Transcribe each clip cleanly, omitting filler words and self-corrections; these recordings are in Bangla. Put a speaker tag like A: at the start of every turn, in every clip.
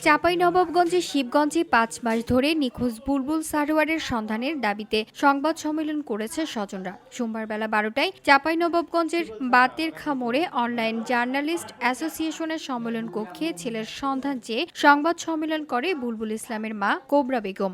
A: চাঁপাইনবাবগঞ্জের শিবগঞ্জে ৫ মাস ধরে নিখোঁজ বুলবুল সারোয়ারের সন্ধানের দাবিতে সংবাদ সম্মেলন করেছে স্বজনরা। সোমবার বেলা ১২টায় চাঁপাইনবাবগঞ্জের বাতেরখা মোড়ে অনলাইন জার্নালিস্ট অ্যাসোসিয়েশনের সম্মেলন কক্ষে ছেলের সন্ধান চেয়ে সংবাদ সম্মেলন করে বুলবুল ইসলামের মা কোবরা বেগম।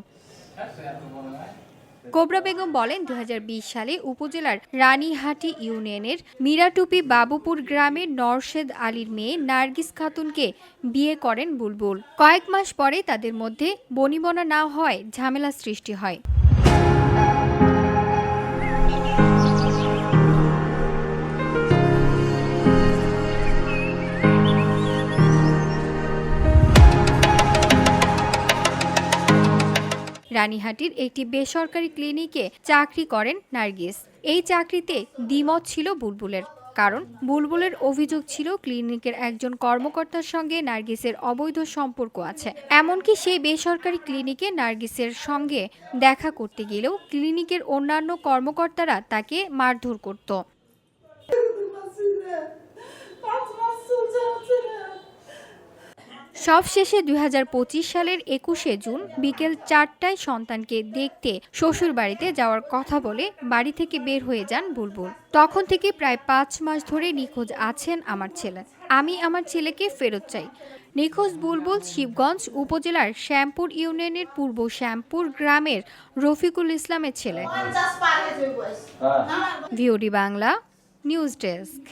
A: কোবরা বেগম বলেন, ২০২০ সালে উপজেলার রানীহাটি ইউনিয়নের মিরাটুপি বাবুপুর গ্রামের নরশেদ আলীর মেয়ে নার্গিস খাতুনকে বিয়ে করেন বুলবুল। কয়েক মাস পরে তাদের মধ্যে বনিবনা না হয় ঝামেলা সৃষ্টি হয়। রানীহাটির একটি বেসরকারি ক্লিনিকে চাকরি করেন নার্গিস। এই চাকরিতে দ্বিমত ছিল বুলবুলের, কারণ বুলবুলের অভিযোগ ছিল ক্লিনিকের একজন কর্মকর্তার সঙ্গে নার্গিসের অবৈধ সম্পর্ক আছে। এমনকি সেই বেসরকারি ক্লিনিকে নার্গিসের সঙ্গে দেখা করতে গেলেও ক্লিনিকের অন্যান্য কর্মকর্তারা তাকে মারধর করত। সবশেষে ২০২৫ সালের ২১শে জুন বিকেল ৪টায় সন্তানকে দেখতে শ্বশুর বাড়িতে যাওয়ার কথা বলে বাড়ি থেকে বের হয়ে যান বুলবুল। তখন থেকে প্রায় ৫ মাস ধরে নিখোঁজ আছেন আমার ছেলে। আমি আমার ছেলেকে ফেরত চাই। নিখোঁজ বুলবুল শিবগঞ্জ উপজেলার শ্যামপুর ইউনিয়নের পূর্ব শ্যামপুর গ্রামের রফিকুল ইসলামের ছেলে। VOD Bangla news desk.